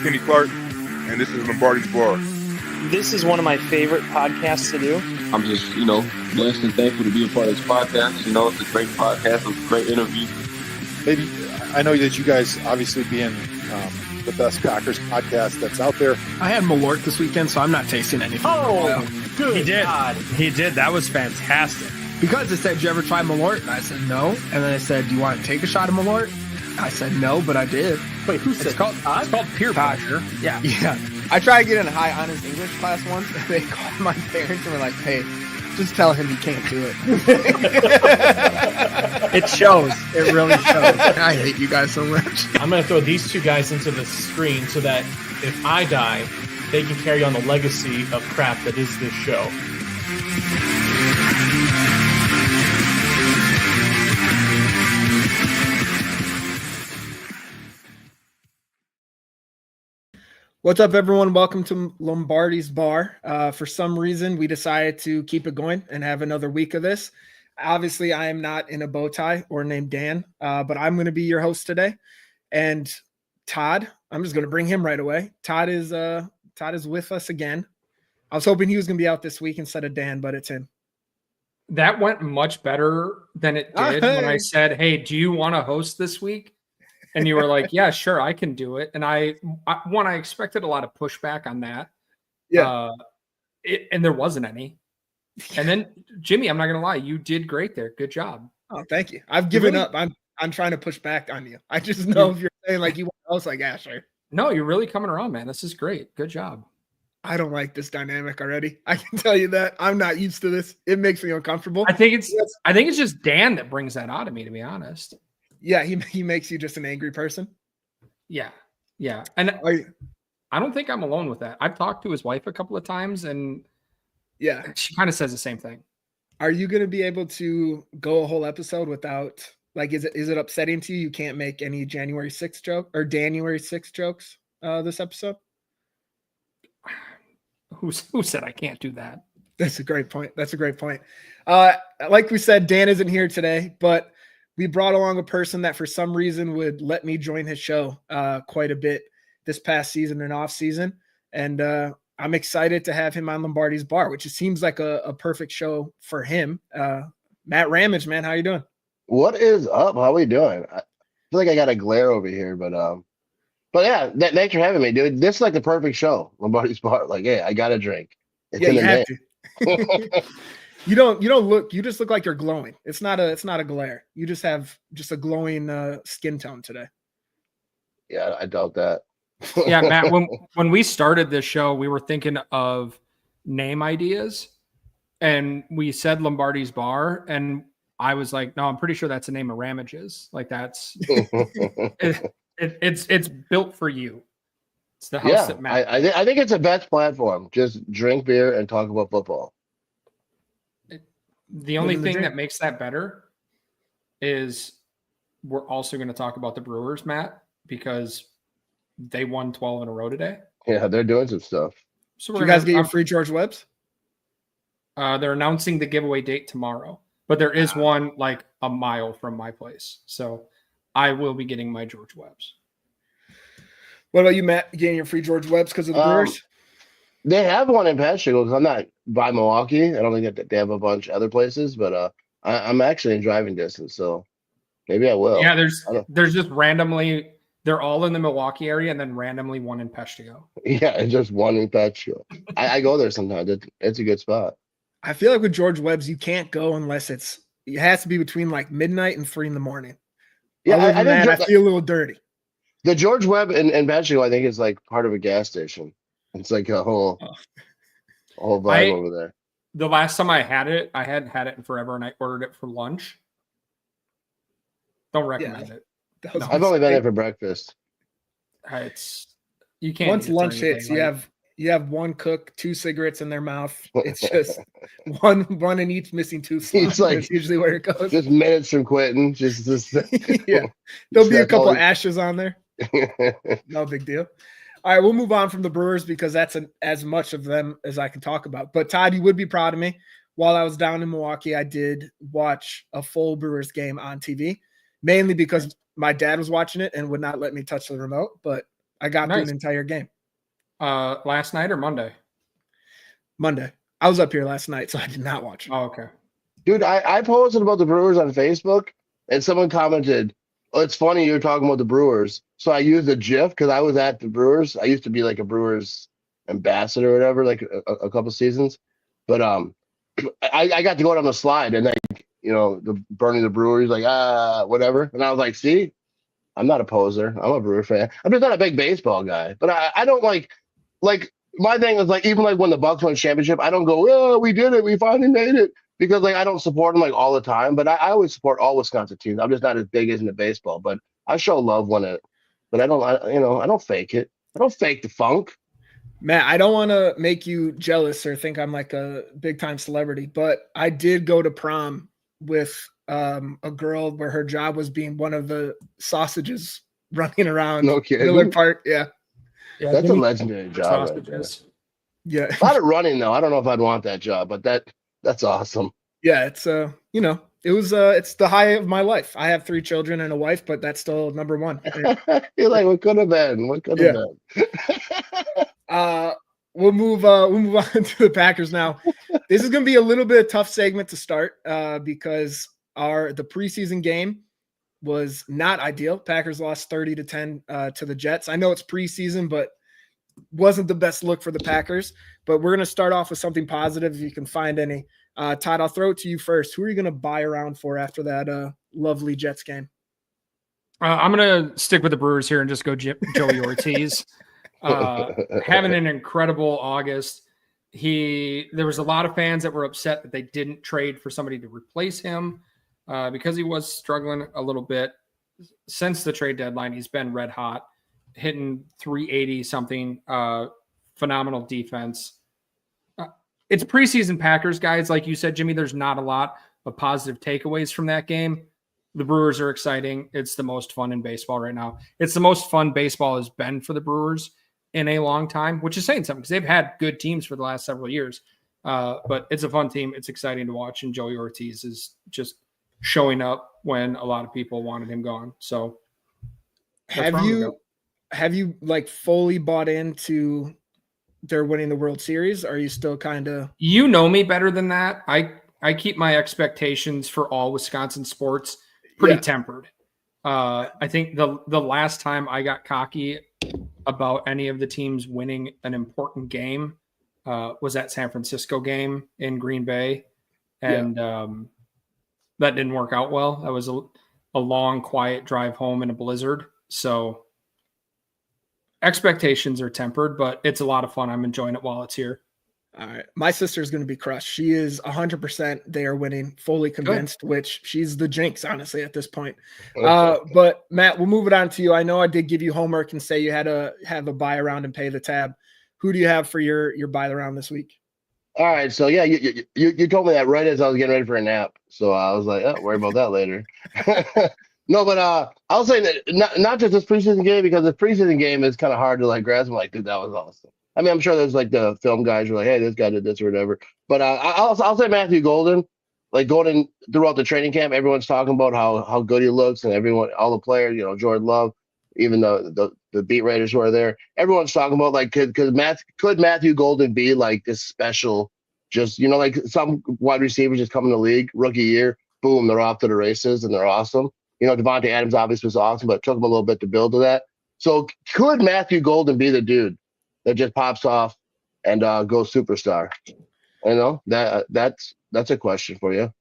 Kenny Clark, and this is Lombardi's Bar. This is one of my favorite podcasts to do. I'm just, blessed and thankful to be a part of this podcast. It's a great podcast. It's a great interview. Maybe I know that you guys, obviously being the best Packers podcast that's out there. I had Malort this weekend, so I'm not tasting anything. Oh, good. He did. God. He did. That was fantastic. Because it said, "Did you ever try Malort?" And I said, "No." And then I said, "Do you want to take a shot of Malort?" I said, "No," but I did. Wait, who said It's called peer pressure. Yeah. Yeah. I tried to get in a high honors English class once, and they called my parents and were like, "Hey, just tell him he can't do it." It shows. It really shows. I hate you guys so much. I'm going to throw these two guys into the screen so that if I die, they can carry on the legacy of crap that is this show. What's up, everyone? Welcome to Lombardi's Bar. For some reason, we decided to keep it going and have another week of this. Obviously, I am not in a bow tie or named Dan, but I'm going to be your host today. And Todd, I'm just going to bring him right away. Todd is with us again. I was hoping he was going to be out this week instead of Dan, but it's him. That went much better than it did when I said, "Hey, do you want to host this week?" And you were like, "Yeah, sure, I can do it." And I expected a lot of pushback on that. Yeah. And there wasn't any. And then Jimmy, I'm not going to lie, you did great there. Good job. Oh, thank you. I've given up. I'm trying to push back on you. I just know if you're saying like you want to host, like, yeah, sure. No, you're really coming around, man. This is great. Good job. I don't like this dynamic already. I can tell you that. I'm not used to this. It makes me uncomfortable. I think it's just Dan that brings that out of me, to be honest. Yeah, he makes you just an angry person. Yeah. And I don't think I'm alone with that. I've talked to his wife a couple of times, and yeah, she kind of says the same thing. Are you going to be able to go a whole episode without, like, is it upsetting to you? You can't make any January 6th joke or January 6th jokes this episode? Who said I can't do that? That's a great point. Like we said, Dan isn't here today, but we brought along a person that for some reason would let me join his show quite a bit this past season and off season. And I'm excited to have him on Lombardi's Bar, which seems like a perfect show for him. Matt Ramage, man, how you doing? What is up? How we doing? I feel like I got a glare over here, but yeah, thanks for having me, dude. This is like the perfect show, Lombardi's Bar. Like, hey, I got a drink. It's yeah, in you the have name. to. You don't look. You just look like you're glowing. It's not a glare. You just have just a glowing skin tone today. Yeah, I doubt that. Yeah, Matt. When we started this show, we were thinking of name ideas, and we said Lombardi's Bar, and I was like, "No, I'm pretty sure that's the name of Ramage's. Like that's it's built for you. It's the house that Matt. I think it's the best platform. Just drink beer and talk about football. The only thing that makes that better is we're also going to talk about the Brewers, Matt, because they won 12 in a row today. Yeah, they're doing some stuff. So you guys get your free George Webbs? They're announcing the giveaway date tomorrow, but there is one like a mile from my place. So I will be getting my George Webbs. What about you, Matt? You getting your free George Webbs because of the Brewers? They have one in Pasco because I'm not by Milwaukee. I don't think that they have a bunch of other places, but I'm actually in driving distance, so maybe I will. Yeah, there's just randomly, they're all in the Milwaukee area, and then randomly one in Pasco. Yeah, it's just one in Pasco. I go there sometimes. It's a good spot. I feel like with George Webbs, you can't go unless it has to be between like midnight and 3 a.m. Yeah, I feel a little dirty. The George Webb in Pasco, I think, is like part of a gas station. It's like a whole vibe over there. The last time I had it, I hadn't had it in forever, and I ordered it for lunch. Don't recommend it. No. I've only been there for breakfast. You can't. Once lunch hits, you have one cook, 2 cigarettes in their mouth. It's just one in each missing tooth. It's like that's usually where it goes. Just minutes from quitting. Just yeah. There'll be a couple ashes on there. No big deal. All right, we'll move on from the Brewers because that's as much of them as I can talk about. But Todd, you would be proud of me. While I was down in Milwaukee, I did watch a full Brewers game on TV, mainly because my dad was watching it and would not let me touch the remote. But I got through Nice. an entire game. Last night or Monday? Monday. I was up here last night, so I did not watch it. Oh, okay. Dude, I posted about the Brewers on Facebook, and someone commented, "Oh, it's funny you're talking about the Brewers." So I used a GIF because I was at the Brewers. I used to be like a Brewers ambassador or whatever, like a couple seasons. But I got to go out on the slide, and like the Bernie the Brewer, he's like whatever, and I was like, see, I'm not a poser. I'm a Brewer fan. I'm just not a big baseball guy, but I don't like my thing is like even like when the Bucks won championship, I don't go, oh, we did it, we finally made it, because like I don't support them like all the time, but I always support all Wisconsin teams. I'm just not as big as into baseball, but I show love when it, but I don't fake it. I don't fake the funk. Matt, I don't want to make you jealous or think I'm like a big time celebrity, but I did go to prom with a girl where her job was being one of the sausages running around No kidding. Miller Park. Yeah. That's a legendary job. Right there. Yeah. A lot of running though. I don't know if I'd want that job, but that's awesome. Yeah, it's it was it's the high of my life. I have 3 children and a wife, but that's still number one. You're like, what could have been? What could have been? We'll move on to the Packers now. This is going to be a little bit of a tough segment to start because the preseason game was not ideal. Packers lost 30-10 to the Jets. I know it's preseason, but wasn't the best look for the Packers. But we're going to start off with something positive if you can find any. Todd, I'll throw it to you first. Who are you going to buy around for after that lovely Jets game? I'm going to stick with the Brewers here and just go Joey Ortiz. Having an incredible August. There was a lot of fans that were upset that they didn't trade for somebody to replace him because he was struggling a little bit. Since the trade deadline, he's been red hot, hitting 380 something, phenomenal defense. It's preseason Packers, guys. Like you said, Jimmy, there's not a lot of positive takeaways from that game. The Brewers are exciting. It's the most fun in baseball right now. It's the most fun baseball has been for the Brewers in a long time, which is saying something because they've had good teams for the last several years. But it's a fun team. It's exciting to watch. And Joey Ortiz is just showing up when a lot of people wanted him gone. So have you like fully bought into they're winning the World Series? Or are you still kind of, you know me better than that. I keep my expectations for all Wisconsin sports pretty tempered. I think the last time I got cocky about any of the teams winning an important game was that San Francisco game in Green Bay. And that didn't work out well. That was a long, quiet drive home in a blizzard. So expectations are tempered, but it's a lot of fun. I'm enjoying it while it's here. All right. My sister's going to be crushed. She is 100%. They are winning, fully convinced, which she's the jinx, honestly, at this point. But Matt, we'll move it on to you. I know I did give you homework and say you had to have a buy around and pay the tab. Who do you have for your buy around this week? All right. So yeah, you told me that right as I was getting ready for a nap. So I was like, oh, worry about that later. No, but I'll say that not just this preseason game, because the preseason game is kind of hard to like grasp. I'm like, dude, that was awesome. I mean, I'm sure there's like the film guys who are like, hey, this guy did this or whatever. But I'll say Matthew Golden. Like Golden throughout the training camp, everyone's talking about how good he looks, and all the players, Jordan Love, even the beat writers who are there, everyone's talking about like could Matthew Golden be like this special, just like some wide receivers just come in the league rookie year, boom, they're off to the races and they're awesome. Devontae Adams obviously was awesome, but it took him a little bit to build to that. So could Matthew Golden be the dude that just pops off and goes superstar? That's a question for you.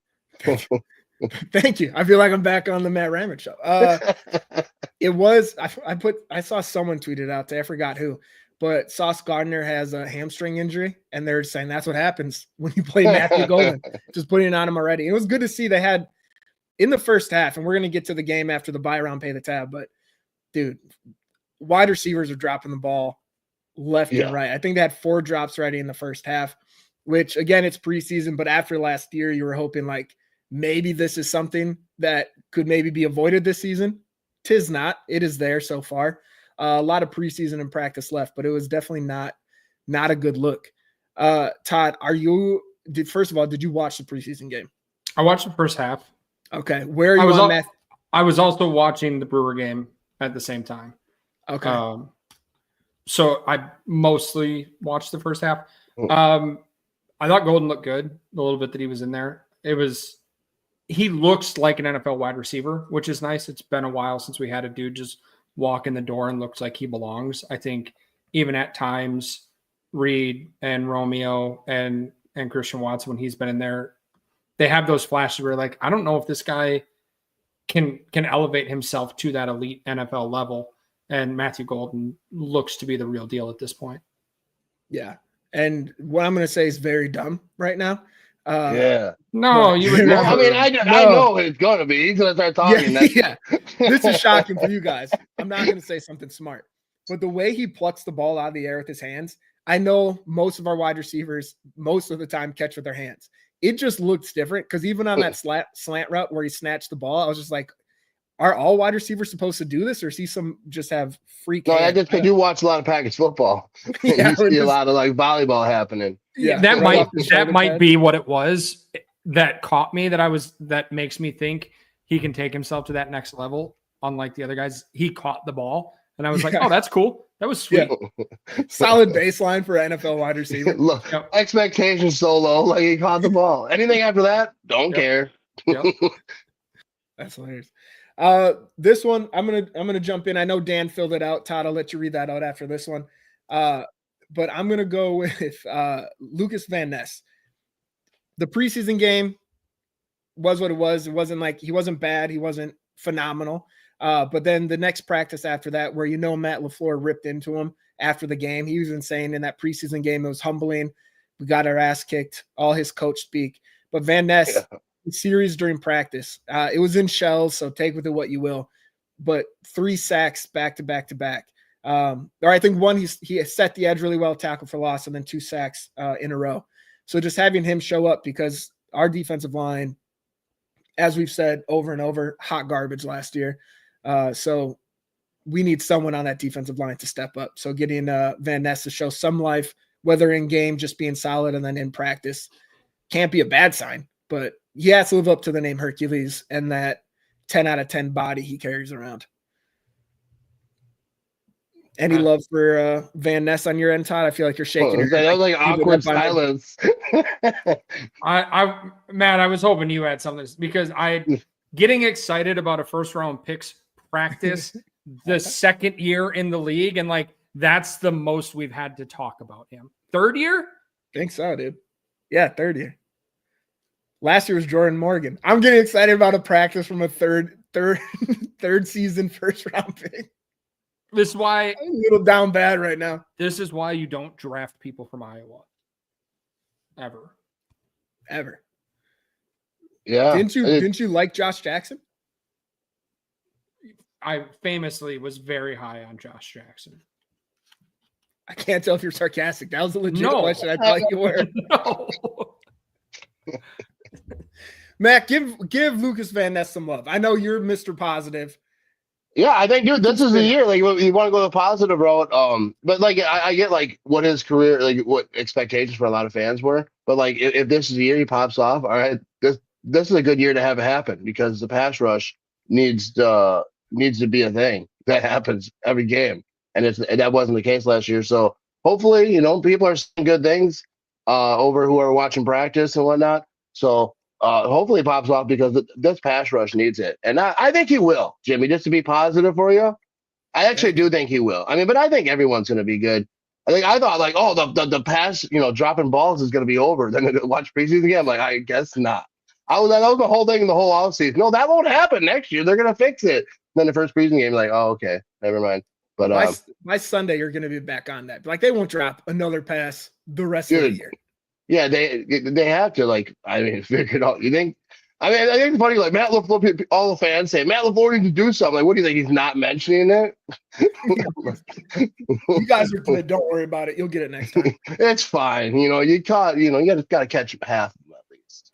Thank you. I feel like I'm back on the Matt Ramage show. It was I saw someone tweet it out there. I forgot who, but Sauce Gardner has a hamstring injury, and they're saying that's what happens when you play Matthew Golden. Just putting it on him already. It was good to see they had in the first half, and we're going to get to the game after the buy round, pay the tab. But dude, wide receivers are dropping the ball left and right. I think they had 4 drops ready in the first half, which again, it's preseason, but after last year, you were hoping like maybe this is something that could maybe be avoided this season. 'Tis not. It is there so far. A lot of preseason and practice left, but it was definitely not a good look. Todd, first of all, did you watch the preseason game? I watched the first half. Okay. Where are you on Matt? I was also watching the Brewer game at the same time. Okay. So I mostly watched the first half. Mm. I thought Golden looked good. The little bit that he was in there, he looks like an NFL wide receiver, which is nice. It's been a while since we had a dude just walk in the door and looks like he belongs. I think even at times, Reed and Romeo and Christian Watson, when he's been in there, they have those flashes where like, I don't know if this guy can elevate himself to that elite NFL level. And Matthew Golden looks to be the real deal at this point. Yeah. And what I'm going to say is very dumb right now. Yeah. No, you would No, never. I mean, I know it's going to be. He's going to start talking. Yeah. This is shocking for you guys. I'm not going to say something smart. But the way he plucks the ball out of the air with his hands, I know most of our wide receivers, most of the time, catch with their hands. It just looks different because even on that slant route where he snatched the ball, I was just like, are all wide receivers supposed to do this, or see some just have freak? No, I just because you watch a lot of package football. Yeah, you see a lot of like volleyball happening. Yeah, that might be what it was that caught me. That makes me think he can take himself to that next level. Unlike the other guys, he caught the ball, and I was like, "Oh, that's cool. That was sweet." Yeah. Solid baseline for NFL wide receiver. Look, expectations so low, like he caught the ball. Anything after that, don't care. Yep. That's hilarious. This one, I'm gonna jump in. I know Dan filled it out. Todd, I'll let you read that out after this one. But I'm gonna go with Lucas Van Ness. The preseason game was what it was. It wasn't like he wasn't bad, he wasn't phenomenal. But then the next practice after that, where Matt LaFleur ripped into him after the game, he was insane in that preseason game. It was humbling. We got our ass kicked, all his coach speak. But Van Ness, series during practice, it was in shells, so take with it what you will. But 3 sacks back to back to back. Or I think one, he set the edge really well, tackle for loss, and then 2 sacks in a row. So just having him show up, because our defensive line, as we've said over and over, hot garbage last year. So we need someone on that defensive line to step up. So getting Van Ness to show some life, whether in game, just being solid, and then in practice, can't be a bad sign. But he has to live up to the name Hercules and that 10 out of 10 body he carries around. Any love for Van Ness on your end, Todd? I feel like you're shaking your head. That was like awkward silence. Matt, I was hoping you had something, because getting excited about a first round picks practice the second year in the league, and like that's the most we've had to talk about him. Third year? Think so, dude. Yeah, third year. Last year was Jordan Morgan. I'm getting excited about a practice from a third season first round pick. This is why I'm a little down bad right now. This is why you don't draft people from Iowa. Ever. Yeah. Didn't you like Josh Jackson? I famously was very high on Josh Jackson. I can't tell if you're sarcastic. That was a legit question. I thought you were. No. Matt, give Lucas Van Ness some love. I know you're Mr. Positive. Yeah, I think, dude, this is the year. Like, you want to go the positive route. But like, I get like what his career, like what expectations for a lot of fans were. But like, if this is the year he pops off, all right, this is a good year to have it happen, because the pass rush needs to be a thing that happens every game, and that wasn't the case last year. So hopefully, people are saying good things over who are watching practice and whatnot. So. Hopefully it pops off, because this pass rush needs it. And I think he will, Jimmy, just to be positive for you. I actually do think he will. I mean, but I think everyone's going to be good. I thought like, oh, the pass, dropping balls is going to be over. Then to watch preseason again, I'm like, I guess not. That was the whole thing in the whole offseason. No, that won't happen next year. They're going to fix it. Then the first preseason game, like, oh, okay, never mind. But by Sunday, you're going to be back on that. Like, they won't drop another pass the rest of the year. Yeah, they have to, like, figure it out. You think? I think it's funny, like, Matt LaFleur, all the fans say, Matt LaFleur needs to do something. Like, what do you think? He's not mentioning it? You guys are good. Don't worry about it. You'll get it next time. It's you got to catch half of them at least.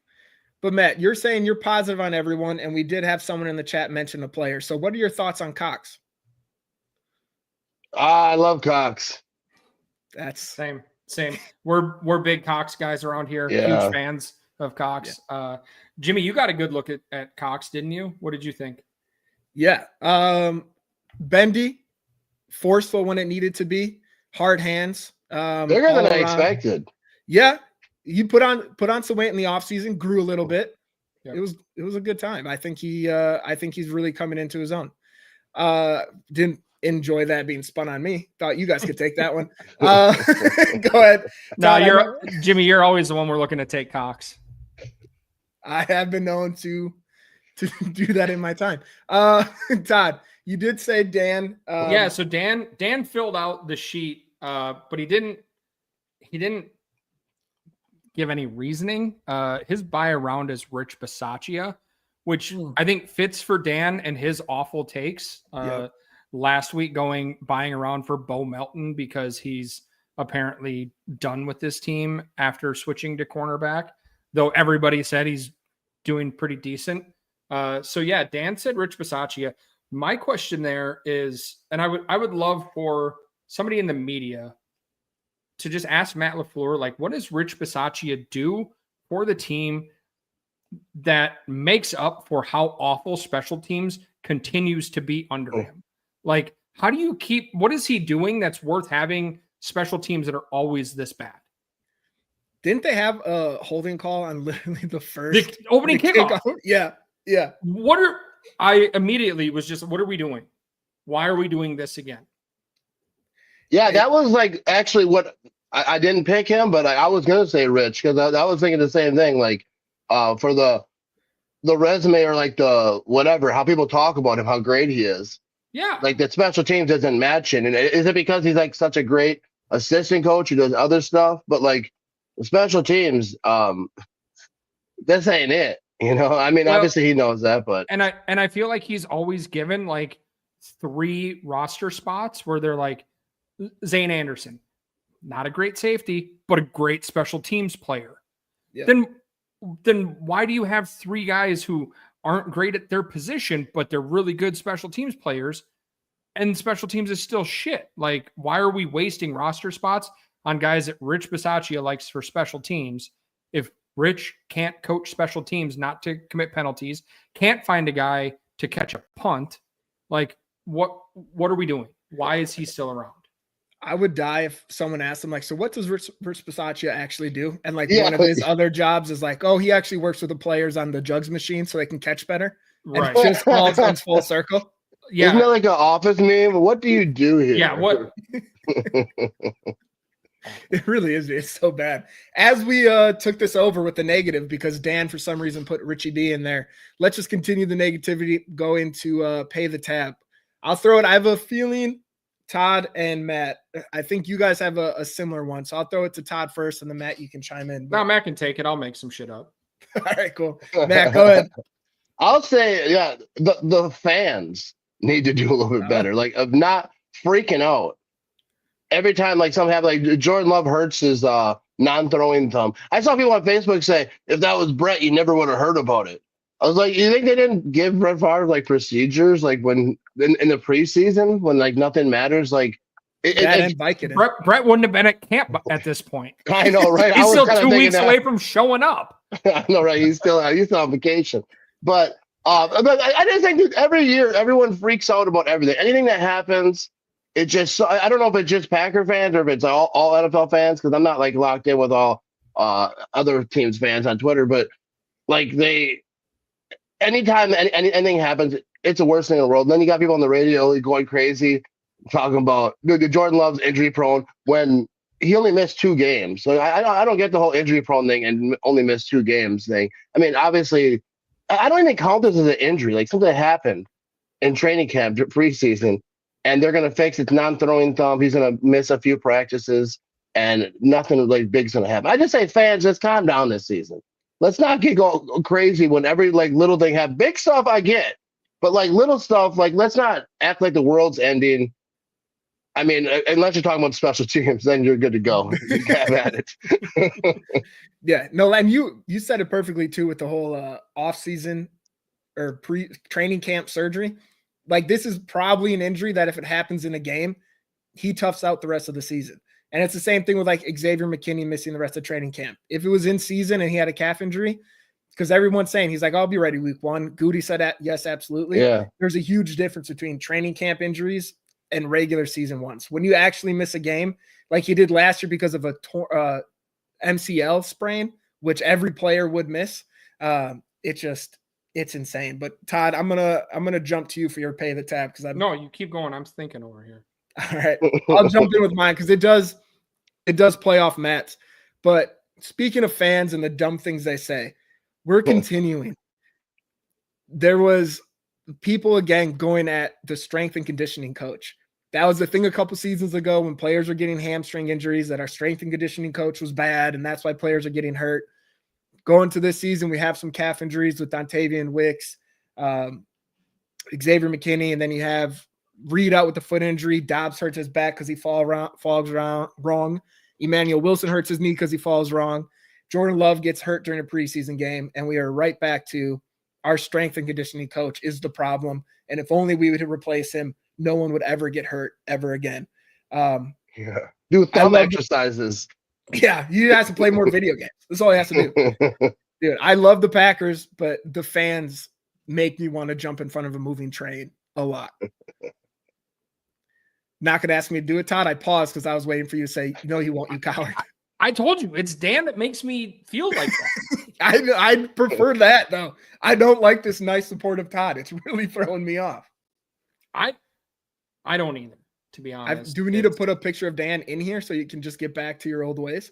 But, Matt, you're saying you're positive on everyone, and we did have someone in the chat mention a player. So what are your thoughts on Cox? I love Cox. That's same. We're big Cox guys around here. Yeah. Huge fans of Cox. Yeah. Jimmy, you got a good look at Cox, didn't you? What did you think? Yeah. Bendy, forceful when it needed to be. hard hands. Bigger all than I around. expected. Yeah, he put on some weight in the offseason, grew a little bit. Yep. It was a good time. I think he's really coming into his own. Didn't enjoy that being spun on me. Thought you guys could take that one. Go ahead. No, Todd, Jimmy. You're always the one we're looking to take Cox. I have been known to do that in my time. Todd, you did say Dan. Yeah, so Dan filled out the sheet, but he didn't give any reasoning. His buy around is Rich Bisaccia, which I think fits for Dan and his awful takes. Last week buying around for Bo Melton because he's apparently done with this team after switching to cornerback, though everybody said he's doing pretty decent. So yeah, Dan said Rich Bisaccia. My question there is, and I would love for somebody in the media to just ask Matt LaFleur, like, what does Rich Bisaccia do for the team that makes up for how awful special teams continues to be under him? Like, how do you what is he doing that's worth having special teams that are always this bad? Didn't they have a holding call on literally the first opening kickoff? Yeah. I immediately was just, what are we doing? Why are we doing this again? Yeah, that was like actually what I didn't pick him, but I was going to say Rich because I was thinking the same thing. Like for the resume or like the whatever, how people talk about him, how great he is. Yeah. Like that special teams doesn't match it. And is it because he's like such a great assistant coach who does other stuff? But like the special teams, this ain't it. You know, I mean, obviously he knows that, but and I feel like he's always given like 3 roster spots where they're like Zane Anderson, not a great safety, but a great special teams player. Yeah. Then why do you have 3 guys who aren't great at their position, but they're really good special teams players, and special teams is still shit? Like, why are we wasting roster spots on guys that Rich Bisaccia likes for special teams if Rich can't coach special teams not to commit penalties, can't find a guy to catch a punt? Like, what are we doing? Why is he still around? I would die if someone asked him, like, so what does Rich Bisaccia actually do? And like one of his other jobs is like, oh, he actually works with the players on the jugs machine so they can catch better. Right. And it just all comes full circle. Yeah. Isn't that like an office meme? What do you do here? Yeah. What? It really is. It's so bad. As we took this over with the negative because Dan, for some reason, put Richie D in there, let's just continue the negativity, go into pay the tab. I'll throw it. I have a feeling Todd and Matt, I think you guys have a similar one. So I'll throw it to Todd first, and then Matt, you can chime in. No, Matt can take it. I'll make some shit up. All right, cool. Matt, go ahead. I'll say, yeah, the fans need to do a little bit better, like of not freaking out every time like something happens. Like Jordan Love hurts his non-throwing thumb. I saw people on Facebook say, if that was Brett, you never would have heard about it. I was like, you think they didn't give Brett Favre like procedures like when in the preseason when like nothing matters? Like Brett wouldn't have been at camp at this point. I know, right? He's still 2 weeks away from showing up. I know, right? He's still on vacation. But I just think that every year everyone freaks out about everything. Anything that happens, it just I don't know if it's just Packer fans or if it's all NFL fans because I'm not like locked in with all other teams fans on Twitter, but like anytime anything happens, it's the worst thing in the world. And then you got people on the radio going crazy, talking about Jordan Love's injury prone when he only missed 2 games. So I don't get the whole injury prone thing and only missed 2 games thing. I mean, obviously, I don't even count this as an injury. Like something happened in training camp preseason, and they're gonna fix it. It's non-throwing thumb. He's gonna miss a few practices, and nothing like big's gonna happen. I just say, fans, just calm down this season. Let's not get go crazy when every like little thing have big stuff. I get, but like little stuff, like let's not act like the world's ending. I mean, unless you're talking about special teams, then you're good to go. You have at it. Yeah, no, and you said it perfectly too with the whole off-season or pre-training camp surgery. Like this is probably an injury that if it happens in a game, he toughs out the rest of the season. And it's the same thing with like Xavier McKinney missing the rest of training camp. If it was in season and he had a calf injury, because everyone's saying he's like, I'll be ready week 1. Goody said that, yes, absolutely. Yeah. There's a huge difference between training camp injuries and regular season once. When you actually miss a game, like he did last year because of a MCL sprain, which every player would miss, it's insane. But Todd, I'm gonna jump to you for your pay the tab because No, you keep going. I'm thinking over here. All right, I'll jump in with mine because it does play off Matt's. But speaking of fans and the dumb things they say, we're continuing. There was people again going at the strength and conditioning coach. That was the thing a couple seasons ago when players were getting hamstring injuries, that our strength and conditioning coach was bad, and that's why players are getting hurt. Going to this season, we have some calf injuries with Dontavian Wicks, Xavier McKinney, and then you have Reed out with the foot injury. Dobbs hurts his back because he falls wrong. Emmanuel Wilson hurts his knee because he falls wrong. Jordan Love gets hurt during a preseason game, and we are right back to our strength and conditioning coach is the problem. And if only we would replace him, no one would ever get hurt ever again. Do thumb exercises. Yeah, he has to play more video games. That's all he has to do. Dude, I love the Packers, but the fans make me want to jump in front of a moving train a lot. Not going to ask me to do it, Todd. I paused because I was waiting for you to say, no, he won't, you coward. I told you, it's Dan that makes me feel like that. I prefer that, though. I don't like this nice, supportive Todd. It's really throwing me off. I don't either, to be honest. Do we need to put a picture of Dan in here so you can just get back to your old ways?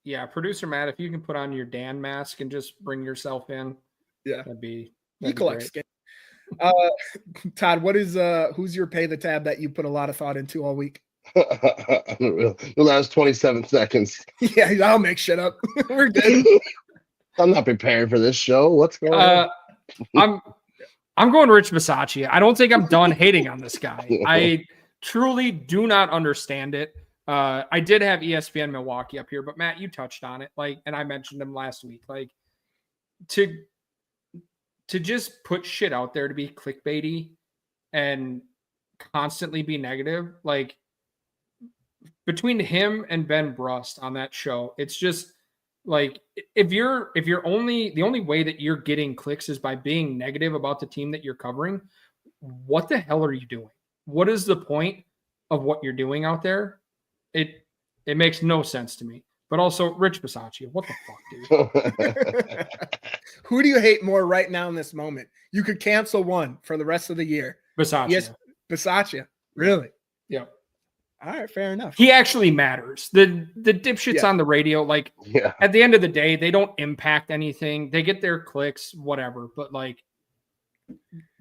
Yeah, producer Matt, if you can put on your Dan mask and just bring yourself in, that'd be collect skin. Todd, what is who's your pay the tab that you put a lot of thought into all week? The last 27 seconds. Yeah, I'll make shit up. We're good. I'm not prepared for this show. What's going on? I'm going Rich Bisaccia. I don't think I'm done hating on this guy. I truly do not understand it. I did have ESPN Milwaukee up here, but Matt, you touched on it. And I mentioned him last week. To just put shit out there to be clickbaity and constantly be negative, between him and Ben Brust on that show, it's just if you're the only way that you're getting clicks is by being negative about the team that you're covering, what the hell are you doing? What is the point of what you're doing out there? It makes no sense to me. But also Rich Bisaccia, what the fuck, dude? Who do you hate more right now in this moment? You could cancel one for the rest of the year. Bisaccia. Yes, Bisaccia. Really? Yeah. All right, fair enough. He actually matters. The dipshits on the radio, at the end of the day, they don't impact anything. They get their clicks, whatever. But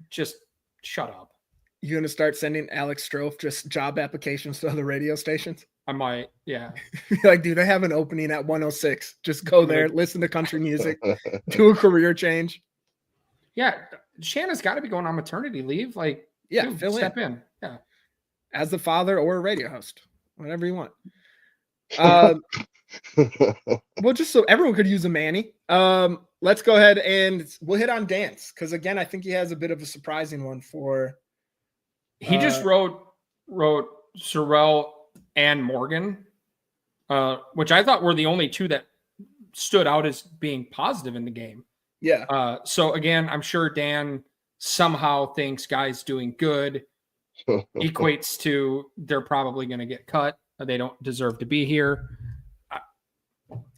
just shut up. You gonna start sending Alex Strofe just job applications to other radio stations? I might, yeah. Dude, I have an opening at 106. Just go there, listen to country music, do a career change. Yeah, Shanna's got to be going on maternity leave. Dude, step in. Yeah, as the father or a radio host, whatever you want. Well, just so everyone could use a Manny. Let's go ahead and we'll hit on Dance because again, I think he has a bit of a surprising one for. He just wrote Sorrell and Morgan, which I thought were the only two that stood out as being positive in the game. Yeah. So again, I'm sure Dan somehow thinks guys doing good equates to they're probably going to get cut. They don't deserve to be here.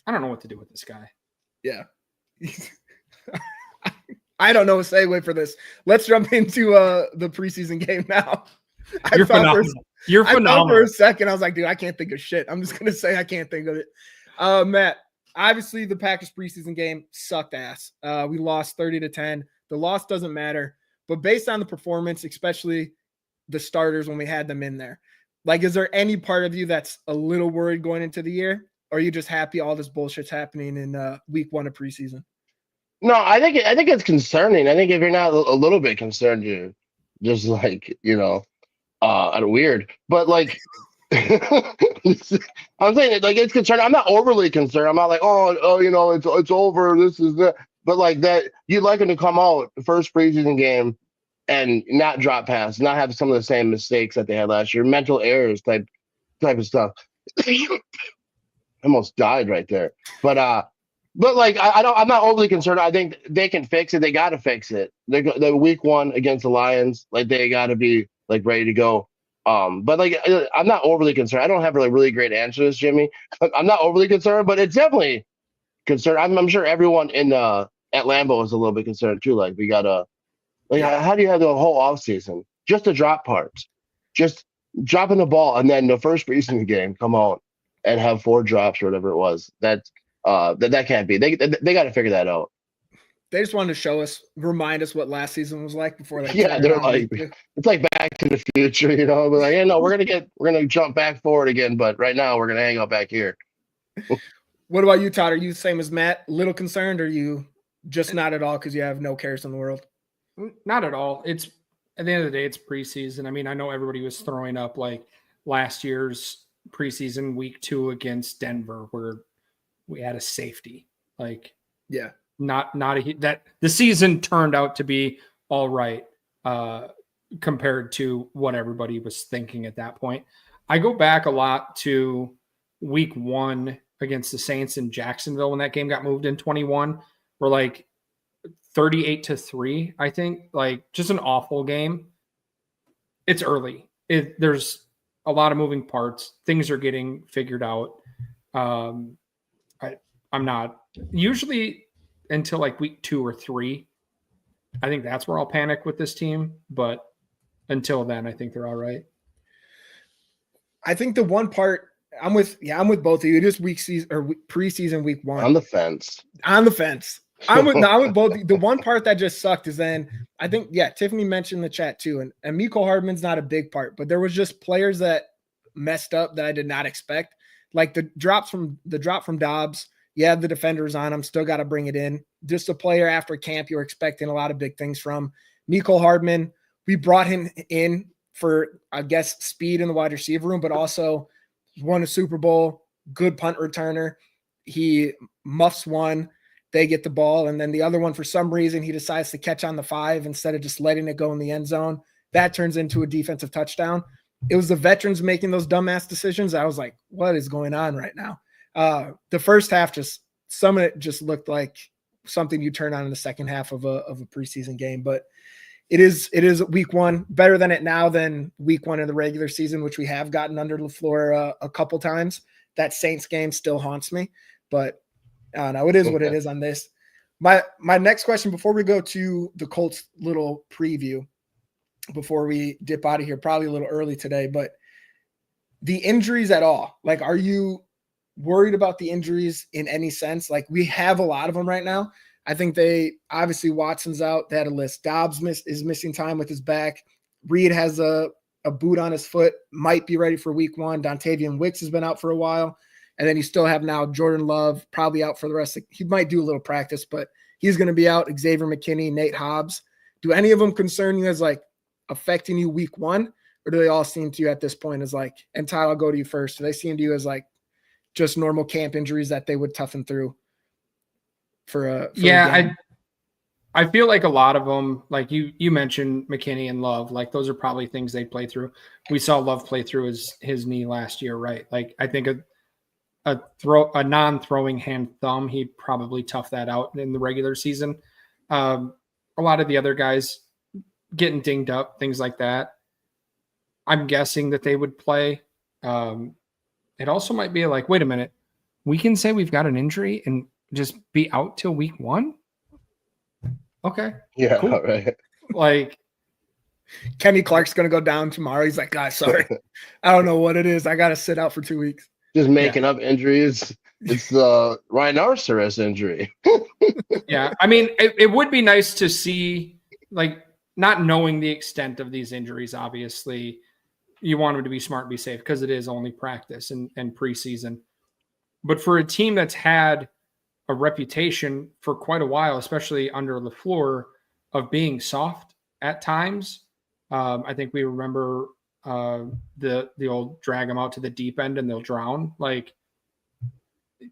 I don't know what to do with this guy. Yeah. I don't know a segue for this. Let's jump into the preseason game now. You're phenomenal. You're phenomenal. For a second, I was like, dude, I can't think of shit. I'm just going to say I can't think of it. Matt, obviously the Packers preseason game sucked ass. We lost 30-10. The loss doesn't matter. But based on the performance, especially the starters when we had them in there, is there any part of you that's a little worried going into the year? Or are you just happy all this bullshit's happening in week 1 of preseason? No, I think it's concerning. I think if you're not a little bit concerned, you're just weird. But I'm saying it's concerning. I'm not overly concerned. I'm not it's over. This is that. But that you'd like him to come out the first preseason game and not drop pass, not have some of the same mistakes that they had last year, mental errors type of stuff. I almost died right there. But I'm not overly concerned. I think they can fix it. They got to fix it. They're week 1 against the Lions. They got to be ready to go. But like, I'm not overly concerned. I don't have a really great answer to this, Jimmy. I'm not overly concerned, but it's definitely concerned. I'm sure everyone in at Lambeau is a little bit concerned too. Like, we gotta, like, how do you have the whole off season just to drop parts, just dropping the ball, and then the first preseason game come out and have 4 drops or whatever it was? That can't be. They got to figure that out. They just wanted to remind us what last season was like before they. Yeah, they're like, it's like Back to the Future, you know. But like, yeah, no, we're gonna jump back forward again, but right now we're gonna hang out back here. What about you, Todd? Are you the same as Matt? Little concerned, or are you just not at all because you have no cares in the world? Not at all. It's at the end of the day, it's preseason. I mean, I know everybody was throwing up like last year's preseason week 2 against Denver, where we had a safety. Like, yeah. That the season turned out to be all right compared to what everybody was thinking at that point. I go back a lot to week 1 against the Saints in Jacksonville when that game got moved in 21. We're like 38-3, I think. Like, just an awful game. It's early. There's a lot of moving parts. Things are getting figured out. I'm not usually until like week 2 or 3. I think that's where I'll panic with this team. But until then, I think they're all right. I think the one part I'm with both of you. It is preseason week 1. On the fence. I'm with both. The one part that just sucked is then I think, Tiffany mentioned in the chat too, and Mecole Hardman's not a big part, but there was just players that messed up that I did not expect. Like the drop from Dobbs. Yeah, the defenders on him, still got to bring it in. Just a player after camp you're expecting a lot of big things from. Mecole Hardman, we brought him in for, I guess, speed in the wide receiver room, but also won a Super Bowl, good punt returner. He muffs one, they get the ball, and then the other one, for some reason, he decides to catch on the 5 instead of just letting it go in the end zone. That turns into a defensive touchdown. It was the veterans making those dumbass decisions. I was like, what is going on right now? The first half, some of it just looked like something you turn on in the second half of a preseason game, but it is week 1 better than it now than week 1 of the regular season, which we have gotten under LaFleur a couple times. That Saints game still haunts me, but no, it is what it is on this. My next question before we go to the Colts little preview, before we dip out of here, probably a little early today, but the injuries at all, like, are you worried about the injuries in any sense? Like, we have a lot of them right now. I think obviously Watson's out. They had a list. Dobbs is missing time with his back. Reed has a boot on his foot, might be ready for week 1. Dontavian Wicks has been out for a while. And then you still have now Jordan Love probably out for the rest. He might do a little practice, but he's going to be out. Xavier McKinney, Nate Hobbs. Do any of them concern you as like affecting you week 1? Or do they all seem to you at this point as like, and Tyler, I'll go to you first. Do they seem to you as like just normal camp injuries that they would toughen through for a game? I feel like a lot of them, like you mentioned McKinney and Love, like those are probably things they play through. We saw Love play through his knee last year, right? Like, I think a non-throwing hand thumb, he'd probably tough that out in the regular season. A lot of the other guys getting dinged up, things like that, I'm guessing that they would play. It also might be like, wait a minute, we can say we've got an injury and just be out till week 1? Okay. Yeah, cool. Right. Like, Kenny Clark's going to go down tomorrow. He's like, guys, sorry. I don't know what it is. I got to sit out for 2 weeks. Just making up injuries. It's the Ryan Arceris injury. Yeah. I mean, it would be nice to see, like, not knowing the extent of these injuries, obviously. You want them to be smart and be safe because it is only practice and preseason. But for a team that's had a reputation for quite a while, especially under LaFleur, of being soft at times, I think we remember the old drag them out to the deep end and they'll drown. Like,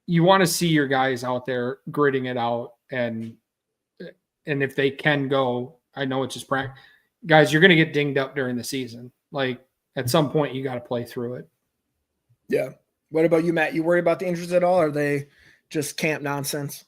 you want to see your guys out there gritting it out, and if they can go, I know it's just practice. Guys, you're going to get dinged up during the season. Like, at some point, you got to play through it. Yeah. What about you, Matt? You worry about the injuries at all? Or are they just camp nonsense?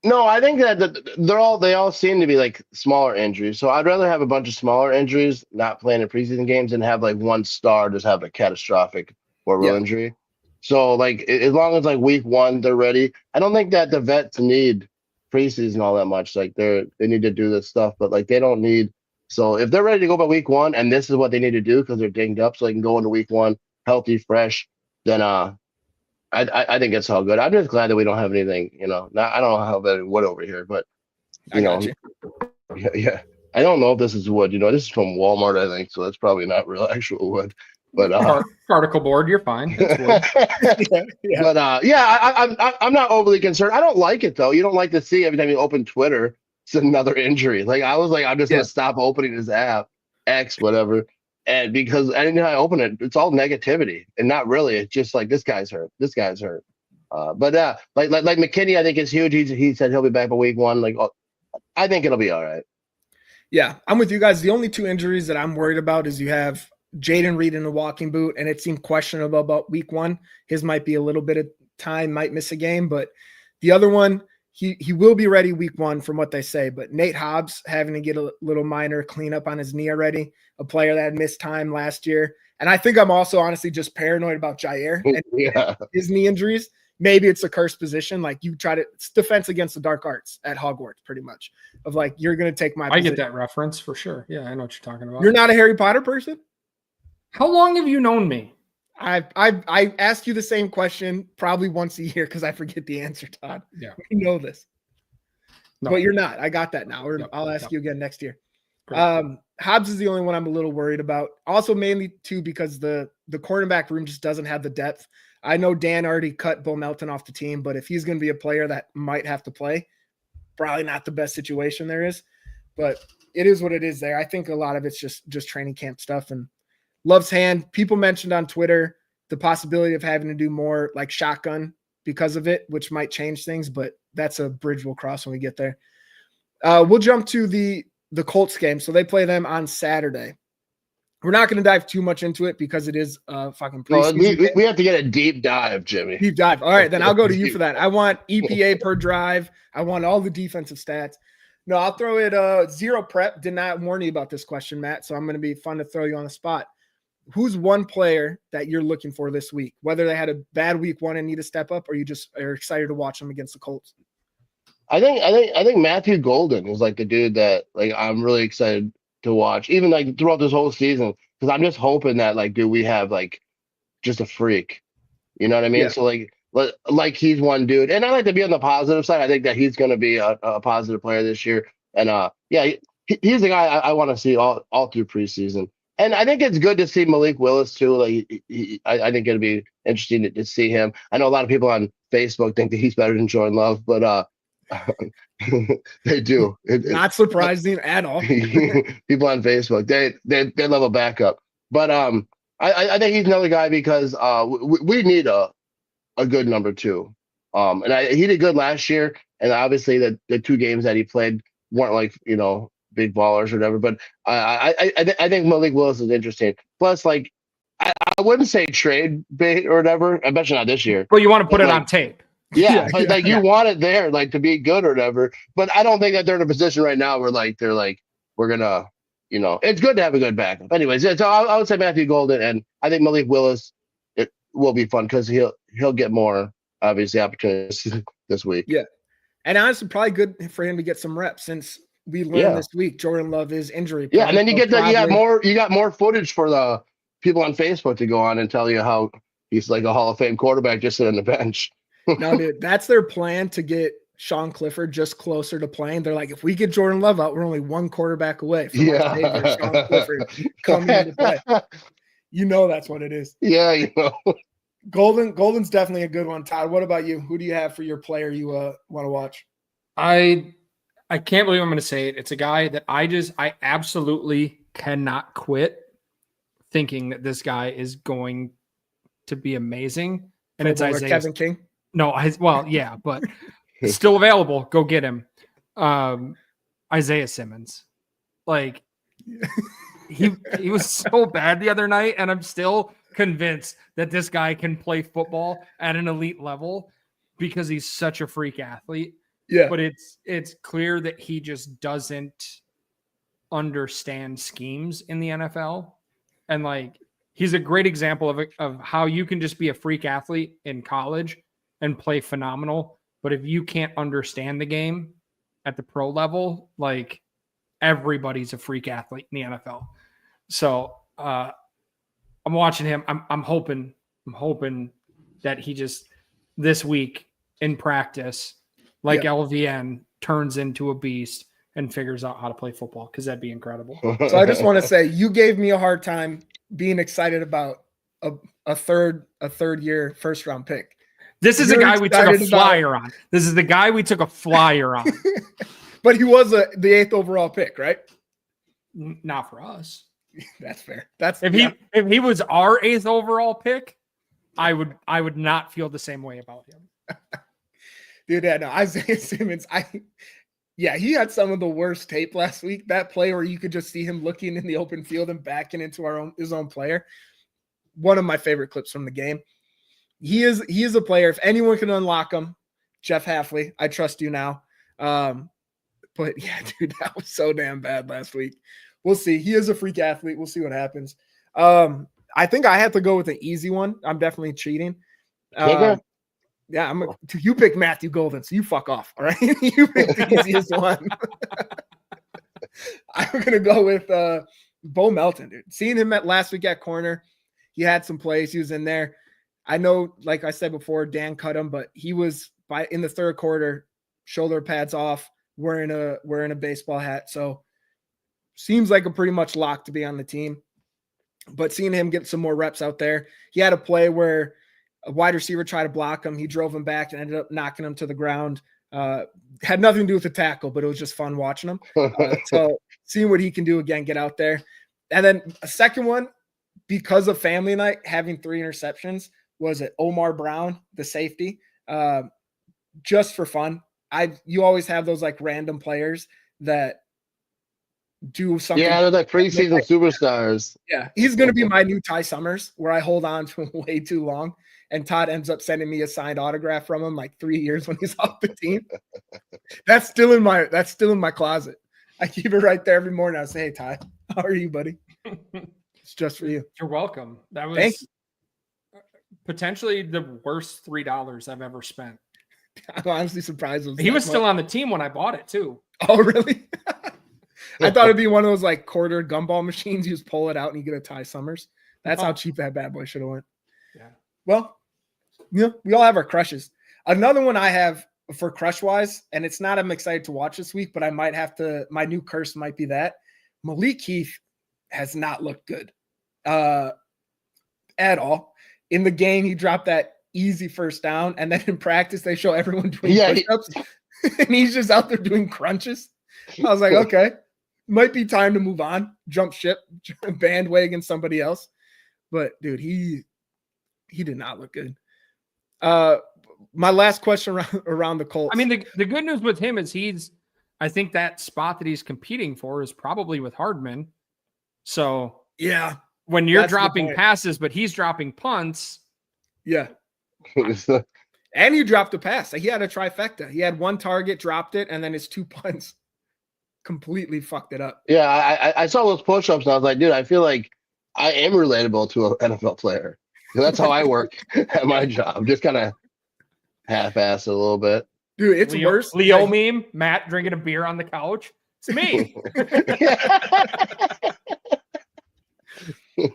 No, I think that they all seem to be like smaller injuries. So I'd rather have a bunch of smaller injuries not playing in preseason games than have like one star just have a catastrophic or real Yeah. injury. So like as long as like week 1 they're ready. I don't think that the vets need preseason all that much. Like they need to do this stuff, but like they don't need. So if they're ready to go by week 1 and this is what they need to do because they're dinged up, so they can go into week 1 healthy, fresh, then I think it's all good. I'm just glad that we don't have anything, I don't know how that wood over here, but I got you. yeah. I don't know if this is wood. This is from Walmart, I think, so that's probably not real actual wood. But Particle board, you're fine. It's wood. Yeah. but I'm not overly concerned. I don't like it though. You don't like to see every time you open Twitter, it's another injury. Like I was like, I'm just gonna stop opening this app, X, whatever. And because anytime I open it, it's all negativity and not really. It's just like this guy's hurt. This guy's hurt. But like McKinney, I think is huge. He said he'll be back by week 1. Like I think it'll be all right. Yeah, I'm with you guys. The only 2 injuries that I'm worried about is you have Jaden Reed in a walking boot, and it seemed questionable about week 1. His might be a little bit of time, might miss a game, but the other one, he will be ready week 1 from what they say. But Nate Hobbs having to get a little minor cleanup on his knee already, a player that had missed time last year. And I think I'm also honestly just paranoid about Jair and his knee injuries. Maybe it's a cursed position. Like it's defense against the dark arts at Hogwarts, pretty much. Of like, you're going to take my position. I get that reference for sure. Yeah, I know what you're talking about. You're not a Harry Potter person? How long have you known me? I ask you the same question probably once a year because I forget the answer, Todd. Yeah. We know this. No. But you're not. I got that now. I'll ask you again next year. Hobbs is the only one I'm a little worried about. Also, mainly too, because the cornerback room just doesn't have the depth. I know Dan already cut Bo Melton off the team, but if he's going to be a player that might have to play, probably not the best situation there is. But it is what it is there. I think a lot of it's just training camp stuff. And Love's hand, people mentioned on Twitter the possibility of having to do more like shotgun because of it, which might change things, but that's a bridge we'll cross when we get there. We'll jump to the Colts game. So they play them on Saturday. We're not going to dive too much into it because it is fucking preseason. We have to get a deep dive, Jimmy. Deep dive. All right, then I'll go to you for that. I want EPA per drive. I want all the defensive stats. No, I'll throw it 0 prep. Did not warn you about this question, Matt, so I'm going to be fun to throw you on the spot. Who's one player that you're looking for this week? Whether they had a bad week 1 and need to step up, or you just are excited to watch them against the Colts? I think Matthew Golden is like the dude that like I'm really excited to watch, even like throughout this whole season, because I'm just hoping that like, dude, we have like just a freak. You know what I mean? Yeah. So like he's one dude, and I like to be on the positive side. I think that he's going to be a positive player this year, and he's the guy I want to see all through preseason. And I think it's good to see Malik Willis too. Like I think it'll be interesting to see him. I know a lot of people on Facebook think that he's better than Jordan Love, but they do. Not surprising at all. People on Facebook, they love a backup. But I think he's another guy because we need a good number 2. And he did good last year, and obviously the 2 games that he played weren't like big ballers or whatever. But I think Malik Willis is interesting. Plus, like I wouldn't say trade bait or whatever, especially not this year. Well, you want to put it on tape. Yeah, but like you want it there, like to be good or whatever. But I don't think that they're in a position right now where like they're like we're gonna, it's good to have a good backup. Anyways, so I would say Matthew Golden, and I think Malik Willis. It will be fun because he'll get more obviously opportunities this week. Yeah, and honestly, probably good for him to get some reps since we learned this week Jordan Love is injury. Yeah, and then you got more footage for the people on Facebook to go on and tell you how he's like a Hall of Fame quarterback just sitting on the bench. No, dude, that's their plan to get Sean Clifford just closer to playing. They're like, if we get Jordan Love out, we're only 1 quarterback away from our favorite Sean Clifford coming into play. That's what it is. Yeah, Golden's definitely a good one. Todd, what about you? Who do you have for your player you want to watch? I can't believe I'm going to say it. It's a guy that I absolutely cannot quit thinking that this guy is going to be amazing. And it's Isaiah. Kevin King? No, but still available. Go get him. Isaiah Simmons. Like he was so bad the other night, and I'm still convinced that this guy can play football at an elite level because he's such a freak athlete. Yeah. But it's clear that he just doesn't understand schemes in the NFL. And like, he's a great example of how you can just be a freak athlete in college and play phenomenal. But if you can't understand the game at the pro level, like, everybody's a freak athlete in the NFL. So I'm watching him. I'm hoping that he just this week in practice, like LVN, turns into a beast and figures out how to play football, because that'd be incredible. So I just want to say, you gave me a hard time being excited about a third year first round pick. This is the guy we took a flyer on. This is the guy we took a flyer on. But he was the 8th overall pick, right? Not for us. That's fair. That's if he was our 8th overall pick, I would not feel the same way about him. Dude, no, Isaiah Simmons, he had some of the worst tape last week. That play where you could just see him looking in the open field and backing into his own player. One of my favorite clips from the game. He is a player. If anyone can unlock him, Jeff Hafley, I trust you now. But yeah, dude, that was so damn bad last week. We'll see. He is a freak athlete. We'll see what happens. I think I have to go with an easy one. I'm definitely cheating. Yeah, you pick Matthew Golden, so you fuck off. All right, you pick the easiest one. I'm gonna go with Bo Melton, dude. Seeing him last week at corner, he had some plays. He was in there. I know, like I said before, Dan cut him, but he was in the third quarter, shoulder pads off, wearing a baseball hat. So seems like a pretty much lock to be on the team. But seeing him get some more reps out there, he had a play where a wide receiver tried to block him. He drove him back and ended up knocking him to the ground. Had nothing to do with the tackle, but it was just fun watching him. So seeing what he can do again, get out there. And then a second one, because of family night, having 3 interceptions, was it Omar Brown, the safety, just for fun. You always have those like random players that do something. Yeah, they're like preseason superstars. Yeah, he's going to be my new Ty Summers, where I hold on to him way too long. And Todd ends up sending me a signed autograph from him like 3 years when he's off the team. That's still in my closet. I keep it right there every morning. I say, "Hey, Ty, how are you, buddy?" It's just for you. You're welcome. That was potentially the worst $3 I've ever spent. I'm honestly surprised. He was still on the team when I bought it too. Oh, really? I thought it'd be one of those like quarter gumball machines. You just pull it out and you get a Ty Summers. That's how cheap that bad boy should have went. Yeah. Well, we all have our crushes. Another one I have for crush wise, and it's not I'm excited to watch this week, but I might have to. My new curse might be that Malik Heath has not looked good at all. In the game, he dropped that easy first down, and then in practice they show everyone doing push-ups, and he's just out there doing crunches. I was like, okay, might be time to move on, jump ship, bandwagon somebody else. But dude, he did not look good. My last question around the Colts. I mean, the good news with him is I think that spot that he's competing for is probably with Hardman. So yeah, when you're dropping passes, but he's dropping punts. Yeah. And he dropped a pass. He had a trifecta. He had one target, dropped it, and then his 2 punts completely fucked it up. Yeah, I saw those push-ups and I was like, dude, I feel like I am relatable to an NFL player. That's how I work at my job. Just kind of half-ass it a little bit. Dude, it's worse. Leo meme, Matt drinking a beer on the couch. It's me.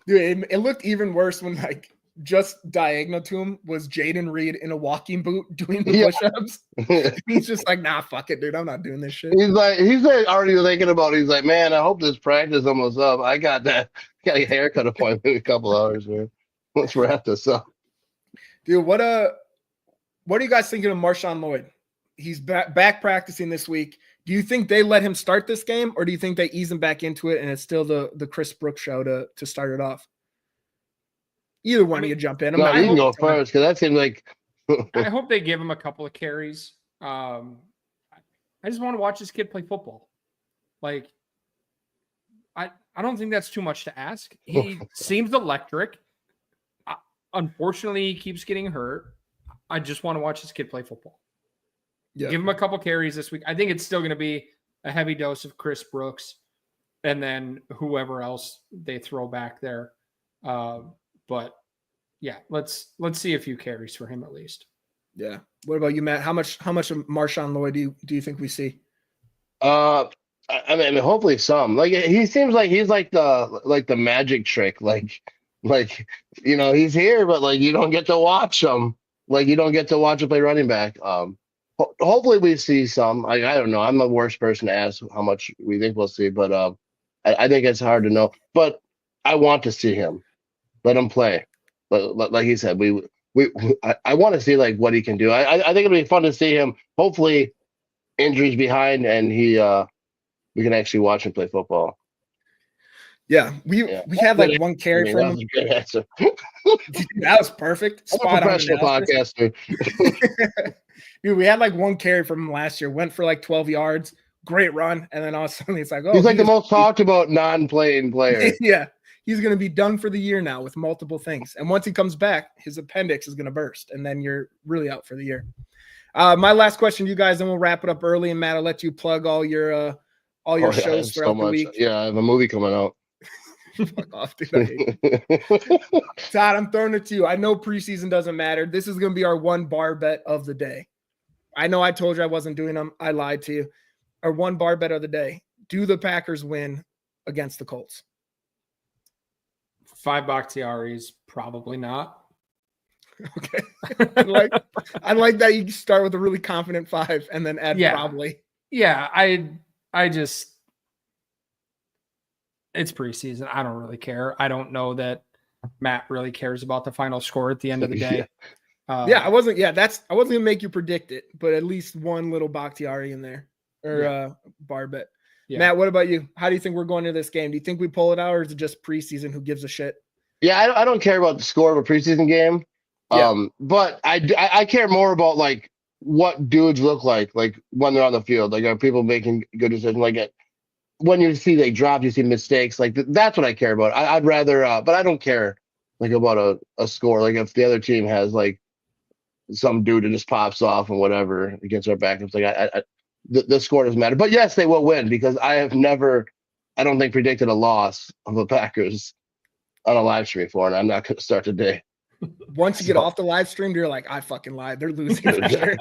Dude, it looked even worse when like just diagonal to him was Jaden Reed in a walking boot doing the push-ups. He's just like, nah, fuck it, dude. I'm not doing this shit. He's like already thinking about it. He's like, man, I hope this practice almost up. I got a haircut appointment in a couple hours, man. Let's wrap this up. Dude, what are you guys thinking of Marshawn Lloyd? He's back practicing this week. Do you think they let him start this game, or do you think they ease him back into it and it's still the Chris Brooks show to start it off? Either one of you jump in. You can go first, because that seems like I hope they give him a couple of carries. I just want to watch this kid play football. Like, I don't think that's too much to ask. He seems electric. Unfortunately, he keeps getting hurt. I just want to watch this kid play football. Yeah. Give him a couple carries this week. I think it's still going to be a heavy dose of Chris Brooks and then whoever else they throw back there. But yeah, let's see a few carries for him at least. Yeah. What about you, Matt? How much of Marshawn Lloyd do you think we see? I mean, hopefully some. Like he seems like he's like the magic trick. Like he's here, but like you don't get to watch him. Like you don't get to watch him play running back. Hopefully we see some. I don't know. I'm the worst person to ask how much we think we'll see, but I think it's hard to know. But I want to see him. Let him play. But like he said, I want to see like what he can do. I think it'll be fun to see him. Hopefully, injuries behind, and we can actually watch him play football. Yeah, we had like one carry from him. That was a good answer. That was perfect. Spot I'm a on professional analysis. podcaster. Dude, we had like one carry from him last year. Went for like 12 yards. Great run, and then all of a sudden it's like, oh, he's like the most talked about non-playing player. Yeah, he's going to be done for the year now with multiple things. And once he comes back, his appendix is going to burst, and then you're really out for the year. My last question to you guys, and we'll wrap it up early. And Matt, I'll let you plug all your shows throughout the week. Yeah, I have a movie coming out. Fuck off, dude. Todd, I'm throwing it to you. I know preseason doesn't matter. This is going to be our one bar bet of the day. I know I told you I wasn't doing them. I lied to you. Our one bar bet of the day. Do the Packers win against the Colts? 5 Bakhtiaris, probably not. Okay. I like that you start with a really confident 5 and then add probably. Yeah, I just it's preseason. I don't really care. I don't know that Matt really cares about the final score at the end of the day. I wasn't gonna make you predict it, but at least one little Bakhtiari in there or bar bet. Yeah. Matt, what about you? How do you think we're going to this game? Do you think we pull it out, or is it just preseason? Who gives a shit? Yeah, I don't care about the score of a preseason game. Yeah. But I care more about like what dudes look like when they're on the field. Like, are people making good decisions? Like when you see like drops, you see mistakes. Like that's what I care about. I'd rather, but I don't care like about a score. Like if the other team has like some dude that just pops off and whatever against our backups, like the score doesn't matter. But yes, they will win because I have never, I don't think, predicted a loss of the Packers on a live stream before, and I'm not going to start today. Once you get off the live stream, you're like, I fucking lied. They're losing for sure.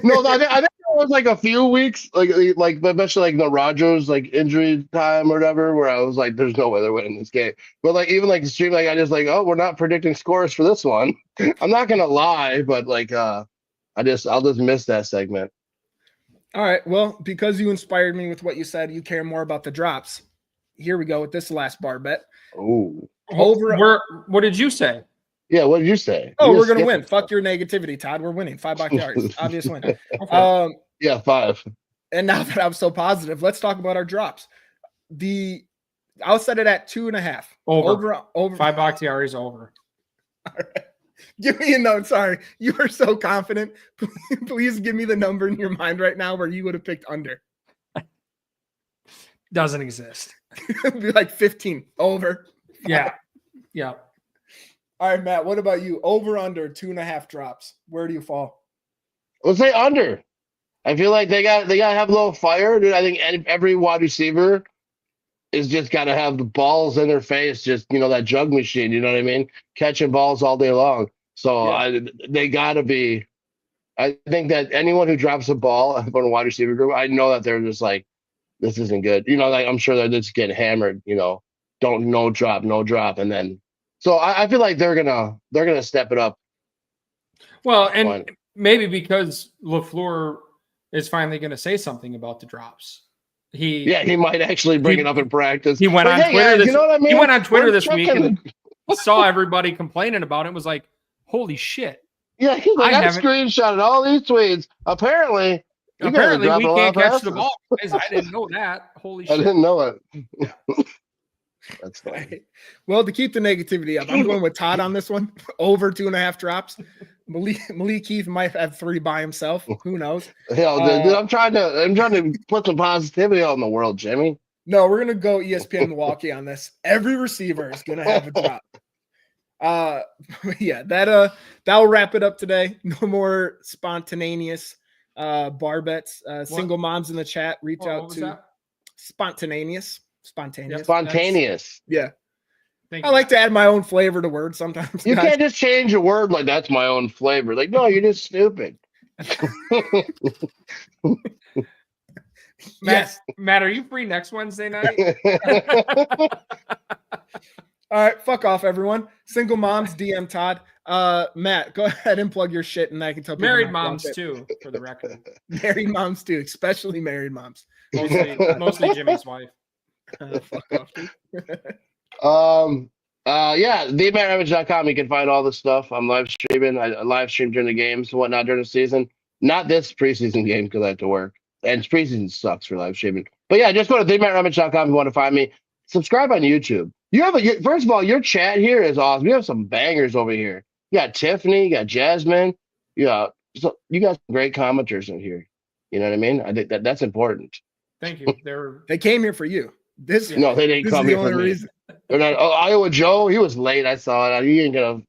No, I think it was like a few weeks, like especially like the Rodgers like injury time or whatever, where I was like, there's no way they're winning this game. But like even like the stream, like I just like, oh, we're not predicting scores for this one. I'm not gonna lie, but like I'll just miss that segment. All right. Well, because you inspired me with what you said, you care more about the drops. Here we go with this last bar bet. Oh. What did you say? Yeah, what did you say? Oh, we're gonna win. Fuck your negativity, Todd. We're winning. 5 Bakhtiaris. Obvious win. Okay. Yeah, 5. And now that I'm so positive, let's talk about our drops. I'll set it at 2.5. Over 5 Bakhtiaris over. All right. Give me a note. Sorry, you are so confident. Please give me the number in your mind right now where you would have picked under. Doesn't exist. It'd be like 15 over. Yeah. All right, Matt, what about you? Over, under, 2.5 drops. Where do you fall? Let's say under. I feel like they got to have a little fire, dude. I think every wide receiver is just got to have the balls in their face, just, that jug machine, you know what I mean? Catching balls all day long. So they got to be – I think that anyone who drops a ball on a wide receiver group, I know that they're just like, this isn't good. Like I'm sure they're just getting hammered, no drop. And then – so I feel like they're gonna step it up. Well, and maybe because LaFleur is finally going to say something about the drops. He might actually bring it up in practice. He went on Twitter. Guys, you know what I mean? He went on Twitter this week and saw everybody complaining about it. Was like, holy shit. Yeah, he's like, I screenshotted all these tweets. Apparently we can't catch the ball. Guys, I didn't know that. Holy shit. I didn't know it. That's fine. Well, to keep the negativity up, I'm going with Todd on this one. Over 2.5 drops. Malik Keith might have 3 by himself. Who knows? Hell, dude, I'm trying to put some positivity out in the world, Jimmy. No, we're gonna go ESPN Milwaukee on this. Every receiver is gonna have a drop. Yeah, that'll wrap it up today. No more spontaneous bar bets. Single moms in the chat, reach What out was to that? Spontaneous. Spontaneous. Yeah. Thank I you. like to add my own flavor to words sometimes. You guys. can't just change a word like that's my own flavor. Like, no, you're just stupid. Yes. Matt, are you free next Wednesday night? All right, fuck off, everyone. Single moms, DM Todd. Matt, go ahead and plug your shit, and I can tell people Married not to moms watch it. too, for the record. Married moms too, especially married moms. Mostly Jimmy's wife. Fuck off, dude. Yeah, thematramage.com. You can find all the stuff. I'm live streaming. I live stream during the games and whatnot during the season. Not this preseason game because I have to work. And preseason sucks for live streaming. But yeah, just go to thematramage.com if you want to find me. Subscribe on YouTube. First of all, your chat here is awesome. You have some bangers over here. You got Tiffany, you got Jasmine. You got some great commenters in here. You know what I mean? I think that's important. Thank you. They came here for you. No, they didn't come here for me. They're not. Oh, Iowa Joe, he was late. I saw it. He ain't gonna.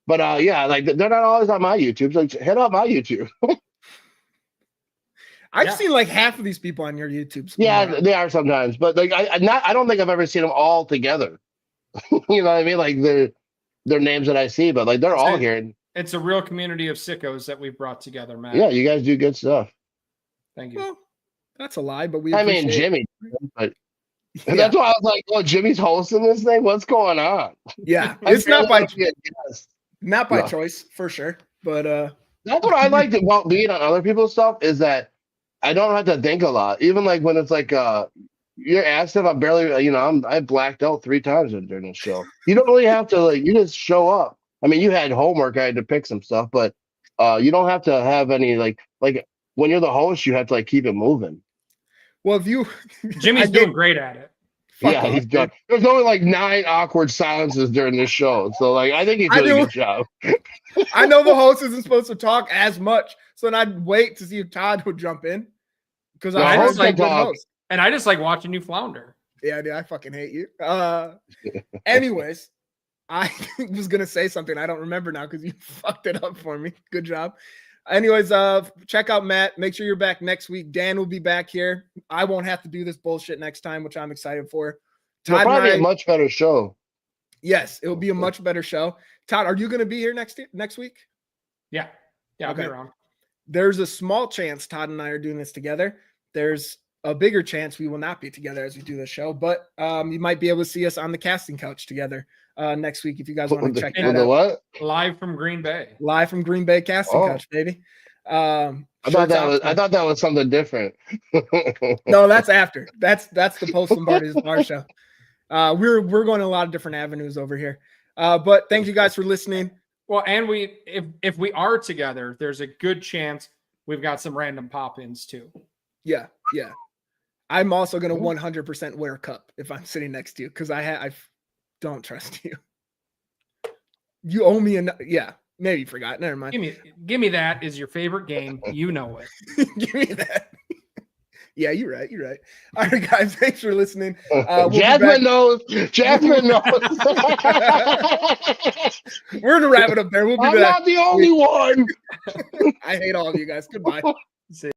But yeah, like they're not always on my YouTube. So like, head up my YouTube. I've seen like half of these people on your YouTube. Yeah, they are sometimes. But like, I don't think I've ever seen them all together. You know what I mean? Like they're names that I see, but like they're all here. It's a real community of sickos that we've brought together, Matt. Yeah, you guys do good stuff. Thank you. Well, that's a lie, but we. I mean, Jimmy. But that's why I was like, "Oh, Jimmy's hosting this thing. What's going on?" Yeah, it's not by No. choice for sure. But that's what I liked about being on other people's stuff is that I don't have to think a lot. Even like when it's like you're asked if I'm barely, I blacked out 3 times during the show. You don't really have to you just show up. I mean, you had homework. I had to pick some stuff, but you don't have to have any like when you're the host, you have to keep it moving. Well, if you, Jimmy's doing great at it. Yeah, he's done. There's only 9 awkward silences during this show, so I think he's doing a good job. I know the host isn't supposed to talk as much, so then I'd wait to see if Todd would jump in because I just like good host. And I just like watching you flounder. Yeah, dude, I fucking hate you. Anyways, I was gonna say something I don't remember now because you fucked it up for me. Good job. Anyways, check out Matt. Make sure you're back next week. Dan will be back here. I won't have to do this bullshit next time, which I'm excited for. It'll probably be a much better show. Yes, it will be a much better show. Todd, are you going to be here next week? Yeah, I'll be around. There's a small chance Todd and I are doing this together. There's a bigger chance we will not be together as we do the show, but you might be able to see us on the casting couch together next week if you guys want to check that out. What? Live from Green Bay. Live from Green Bay casting couch, baby. I thought that was something different. No, that's after. That's the post Lombardi's Bar show. We're going a lot of different avenues over here. But thank you guys for listening. Well, and if we are together, there's a good chance we've got some random pop-ins too. Yeah. I'm also going to 100% wear a cup if I'm sitting next to you because I don't trust you. You owe me maybe you forgot. Never mind. Give me that is your favorite game. You know it. Give me that. Yeah, you're right. All right, guys. Thanks for listening. Jasmine knows. Jasmine knows. We're gonna wrap it up there. We'll be back. I'm not the only one. I hate all of you guys. Goodbye. See.